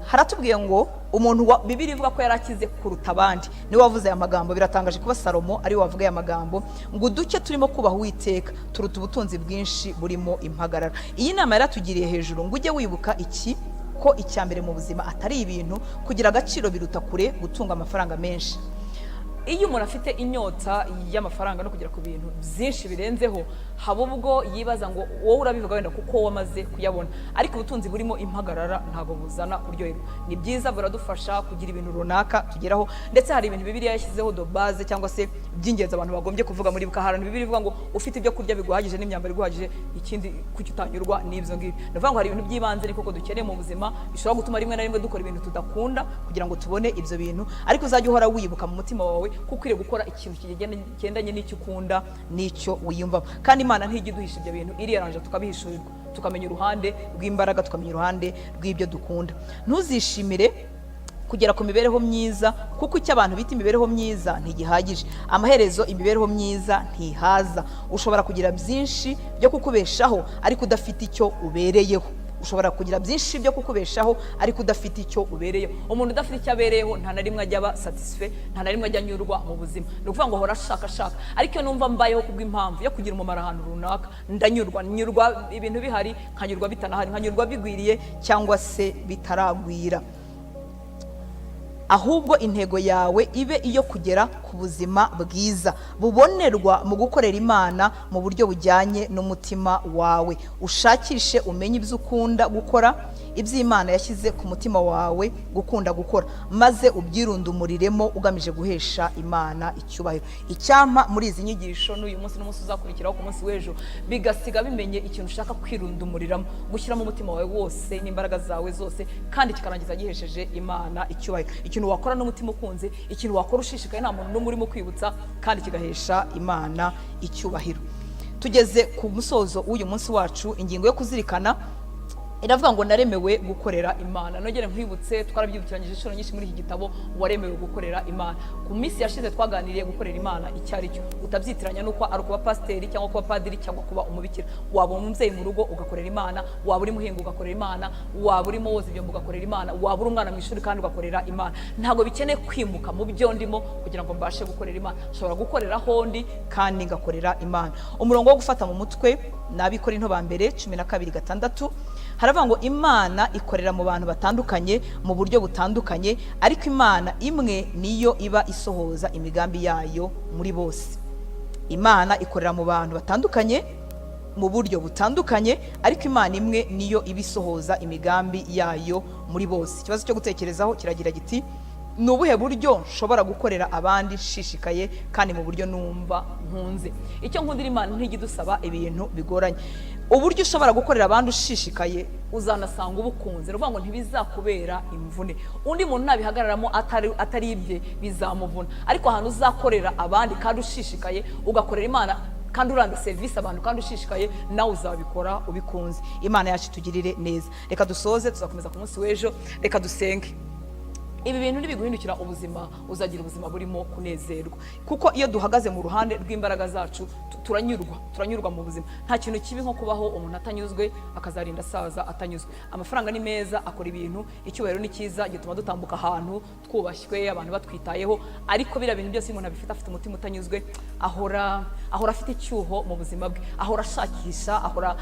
haratubwiye ngo umuntu wa Bibiri ivuga ko yarakize kuruta abandi ni wavuze aya magambo. Biratangaje kuba Salomo ari wavuga aya magambo ngo duke turimo kubaha Uwiteka turuta ubutunzi bwinshi burimo impagarara. Iyi nama yaratugiriye hejuru ngo ujye wibuka iki, ko icyambere mu buzima atari ibintu, kugira agaciro biruta kure gutunga amafaranga menshi. Iyo umuntu afite inyota y'amafaranga no kugera ku bintu byinshi birenzeho, haba ubwo yibaza ngo wowe urabivuga wenda kuko wamaze kuyabona, ariko ubutunzi burimo impagarara ntabwo buzana kuryoherwa. Ni byiza, buradufasha kugira ibintu runaka tugeraho, ndetse hari ibintu Bibiliya yashyizeho do base cyangwa se by'ingenzi abantu bagombye kuvuga muri bukaharana. Bibiliya ivuga ngo ufite ibyo kurya biguhagije n'imyambaro iguhagije, ikindi kuki utanyurwa n'ibyo ngibyo. Ni ukuvuga ngo hari ibintu by'ibanze ni koko dukeneye mu buzima, bishobora gutuma rimwe na rimwe dukora ibintu tudakunda kugira ngo tubone ibyo bintu, ariko uzajya uhora wibuka mu mutima wawe kuko ukwiriye gukora ikintu kigendanye n'icyo ukunda n'icyo wiyumvamo. Kandi Imana ntijya iduhisha ibyo bintu, iriyaranje tukabihishurirwa, tukamenya uruhande rw'imbaraga, tukamenya uruhande rw'ibyo dukunda. Ntuzishimire kugera ku mibereho myiza, kuko icyo abantu bita imibereho myiza ntigihagije. Amaherezo imibereho myiza ntihaza. Ushobora kugira byinshi byo kukubeshaho ariko udafite icyo ubereyeho. Ushobora kugira byinshi byo kukubeshaho ariko udafite icyo ubereyeho. Umuntu udafite icyo abereyeho nta na rimwe ajya aba satisfait, nta na rimwe ajya anyurwa mu buzima. Ni ukuvuga ngo ahora ashaka. Ariko iyo numva mbayeho kubw'impamvu yo kugira umumaro ahantu runaka, ndanyurwa. Nyurwa ibintu bihari, nkanyurwa bitanahari, nkanyurwa bigwiriye cyangwa se bitaragwira. Ahubwo intego yawe ibe iyo kugera ku buzima bwiza bubonerwa mu gukorera Imana mu buryo bujyanye n'umutima wawe. Ushakishe umenye ibyo ukunda gukora, ibyo Imana yashyize ku mutima wawe gukunda gukora, maze ubyirundumuriremo ugamije guhesha Imana icyubahiro. Icyampa muri izi nyigisho n'uyu munsi n'umunsi uzakurikiraho ku munsi w'ejo, bigasiga bimenye ikintu ushaka kwirundumuriramo, gushyira mu mutima wawe wose n'imbaraga zawe zose, kandi kikarangiza gihesheje Imana icyubahiro. Ikintu wakora n'umutima ukunze, ikintu wakora ushishikaye, nta muntu n'umwe urimo kwibutsa, kandi kigahesha Imana icyubahiro. Tugeze ku musozo w'uyu munsi wacu, ingingo yo kuzirikana iravuga ngo naremewe gukorera Imana. Nongere nkwibutse, twarabyibukiranyije inshuro nyinshi muri iki gitabo, waremewe gukorera Imana. Ku minsi yashize twaganiriye gukorera Imana icyo ari cyo, utabyitiranya nuko ari kuba pasiteri cyangwa kuba padiri cyangwa kuba umubikira. Waba umubyeyi mu rugo ugakorera Imana, waba uri muhinga ugakorera Imana, waba urimo woza ibyombo ugakorera Imana, waba uri umwana mu ishuri kandi ugakorera Imana. Ntabwo bikeneye kwimuka mu byo ndimo kugira ngo mbashe gukorera Imana. Nshobora gukorera hondi kandi ngakorera Imana. Umurongo wo gufata mu mutwe n'Abikorinto ba mbere 12:6 haravuga ngo Imana ikorera mu bantu batandukanye mu buryo butandukanye, ariko Imana imwe niyo iba isohoza imigambi yayo muri bose. Imana ikorera mu bantu batandukanye mu buryo butandukanye, ariko Imana imwe niyo iba isohoza imigambi yayo muri bose. Ikibazo cyo gutekerezaho kiragira giti, ni ubuhe buryo nshobora gukorera abandi shishikaye kandi mu buryo numva nkunze? Icyo nkundira Imana ntijya idusaba ibintu bigoranye. Uburyo ushobora gukorera abandi ushishikaye uzanasanga ubukunze, ruvuga ngo ntibizakubera imvune. Undi muntu nabihagararamo atari ibye bizamuvuna, ariko ahantu uzakorera abandi kandi ushishikaye, ugakorera Imana kandi uranda service abantu kandi ushishikaye, nawe uzabikora ubikunze. Imana yacu tugirire neza. Reka dusoze, tuzakomeza ku munsi w'ejo. Reka dusenge. Ibi bintu nibiguhindukira ubuzima, uzagira ubuzima burimo kunezerwa, kuko iyo duhagaze mu ruhande rw'imbaraga zacu turanyurwa mu buzima. Nta kintu kibi nko kubaho umuntu atanyuzwe, akazarinda asaza atanyuzwe. Amafaranga ni meza, akora ibintu, icyubahiro ni cyiza, gituma dutambuka ahantu twubashywe, abantu batwitayeho, ariko biriya bintu byose umuntu afite umutima utanyuzwe, ahora afite icyuho mu buzima bwe, ahora ashakisha, ahora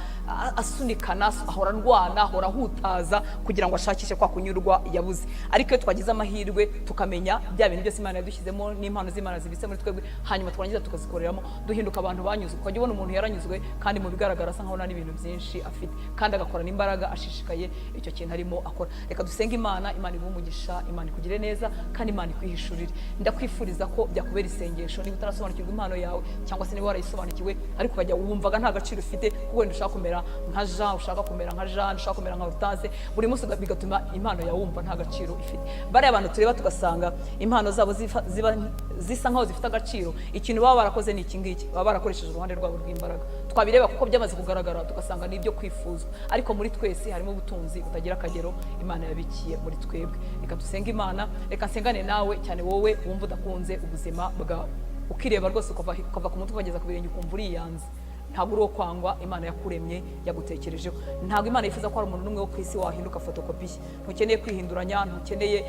asunikana, ahora ndwana, ahora hutaza kugira ngo ashakishe kwa kunyurwa yabuze. Ariko iyo twagize amahirwe tukamenya bya bintu byose Imana yadushyizemo n'impano z'Imana zibitse muri twebwe, hanyuma twarangiza tukazikoreramo, duhinduka abantu banyuzwe. Ukajya ubona umuntu yaranyuzwe kandi mu bigaragara asa nkaho nta n'ibintu byinshi afite, kandi agakora n'imbaraga ashishikaye icyo kintu arimo akora. Reka dusenge Imana. Imana iguhe umugisha, Imana ikugire neza, kandi Imana ikwihishurire. Ndakwifuriza ko byakubera isengesho niba utarasobanukirwa impano yawe, cyangwa se niba warayisobanukiwe ariko ukajya wumvaga nta gaciro ufite, kuko wenda ushaka kumera nka Jean, ushaka kumera nka Jean, ushaka kumera nka Hortense, buri munsi bigatuma impano yawe wumva nta gaciro ifite. Bariya abantu tureba tugasanga impano zabo zisa nkaho zifite agaciro, ikintu baba barakoze ni iki ngiki, baba barakoresheje uruhande rwabo rw'imbaraga. Twabireba kuko byamaze kugaragara tugasanga ni ibyo kwifuzwa, ariko muri twese harimo ubutunzi butagira akagero Imana yabikiye muri twebwe. Reka dusenge Imana. Reka nsengane nawe cyane wowe wumva udakunze ubuzima bwawe, ukireba rwose ukava ku mutwe ukageza ku birenge ukumva uriyanze. ntabwo uri uwo kwangwa. Imana yakuremye, yagutekerejeho. Ntabwo Imana yifuza ko hari umuntu n'umwe wo ku isi wahinduka fotokopi ye. Ntukeneye kwihinduranya, ntukeneye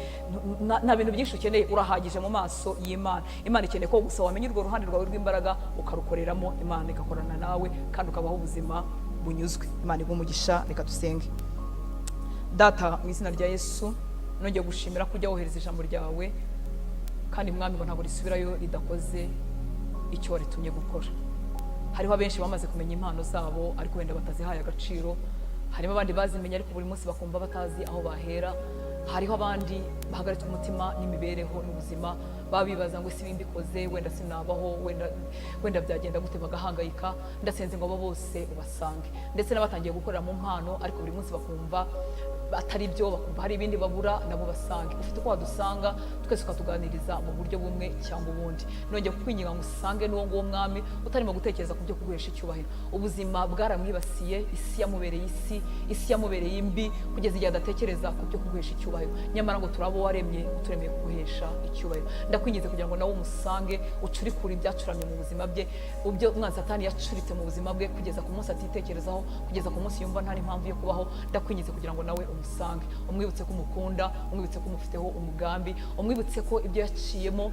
nta bintu byinshi ukeneye, urahagije mu maso y'Imana. Imana ikeneye ko gusa wamenya urwo ruhande rwawe rw'imbaraga ukarukoreramo, Imana igakorana nawe kandi ukabaho ubuzima bunyuzwe. Imana iguhe umugisha. Reka dusenge. Data, mu izina rya Yesu, nongeye gushimira ko ujya wohereza ijambo ryawe, kandi Mwami ngo ntabwo risubirayo ridakoze icyo waritumye gukora. Hariho abenshi bamaze kumenya impano zabo ariko wenda batazihaye agaciro. Harimo abandi bazimenya ariko buri munsi bakumva batazi aho bahera. Hariho abandi bahagaritswe umutima n'imibereho n'ubuzima, babibaza ngo isi bimbikoze wenda sinabaho, wenda byagenda gute, bagahangayika. Ndasenze ngo abo bose ubasange, ndetse n'abatangiye gukorera mu mpano ariko buri munsi bakumva atari byo, bakumva hari ibindi babura, nabo basange. Ufite uko wadusanga twese ukatuganiriza mu buryo bumwe cyangwa ubundi. Nongeye kukwinginga ngo usange n'uwo nguwo Mwami utarimo gutekereza ku byo kuguhesha icyubahiro. Ubuzima bwaramwibasiye, isi yamubereye isi yamubereye imbi, kugeza igihe adatekereza ku byo kuguhesha icyubahiro. Nyamara ngo turabo waremye, uturemeye kuguhesha icyubahiro. Ndakwingize kugira ngo nawe umusange, ucurikure ibyacuramye mu buzima bwe, ubyo umwanzi Satani yacuritse mu buzima bwe, kugeza ku munsi atitekerezaho, kugeza ku munsi yumva nta n'impamvu yo kubaho. Ndakwingize kugira ngo nawe umusange, umwibutse ko umukunda, umwibutse ko umufiteho umugambi, umwibutse ko ibyo yaciyemo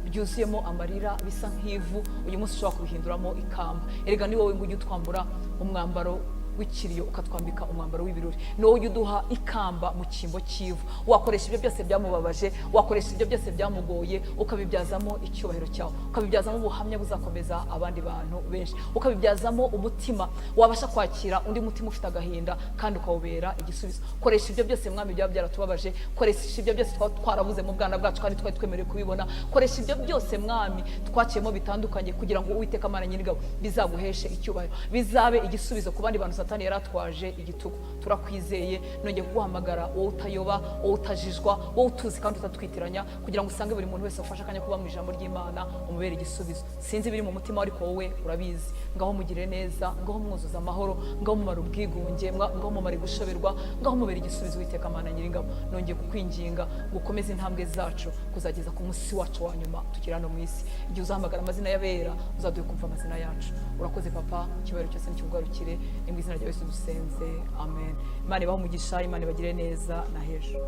byuzuyemo amarira bisa nk'ivu, uyu munsi ushobora kubihinduramo ikamba. Erega ni wowe ngo ujye utwambura umwambaro w'ikiriyo ukatwambika umwambaro w'ibirori. Ni wowe ujye uduha ikamba mu cyimbo cy'ivu. Wakoresha ibyo byose byamubabaje, wakoresha ibyo byose byamugoye, ukabibyazamo icyubahiro cyawe, ukabibyazamo ubuhamya buzakomeza abandi bantu benshi, ukabibyazamo umutima wabasha kwakira undi mutima ufite agahinda kandi ukawubera igisubizo. Koresha ibyo byose Mwami byaba byaratubabaje, koresha ibyo byose twarabuze mu bwana bwacu kandi twari twemerewe kubibona, koresha ibyo byose Mwami twaciyemo bitandukanye, kugira ngo Uwiteka Mana nyir'ingabo bizaguheshe icyubahiro, bizabe igisubizo ku bandi bantu Satani yaratwaje igitugu. Turakwizeye, nongeye kuguhamagara wowe utayoba, wowe utajijwa, wowe utuzi kandi utatwitiranya, kugira ngo usange buri muntu wese ufashe akanya kuba mu ijambo ry'Imana umubere igisubizo. Sinzi biri mu mutima ariko wowe urabizi. Ngaho mugire neza, ngaho mwuzuza amahoro, ngaho mumara ubwigunge, ngaho mumara gushoberwa, ngaho mubere igisubizo Uwiteka Mana nyir'ingabo. Nongeye kukwinginga gukomeza intambwe zacu kuzageza ku munsi wacu wa nyuma tukiri hano mu isi. Igihe uzahamagara amazina y'abera, uzaduhe kumva amazina yacu. Urakoze Papa, icyubahiro cyose nikibugarukire, ni mu izina rya Yesu dusenze, amen. Imana ibahe umugisha, Imana ibagire neza na hejuru.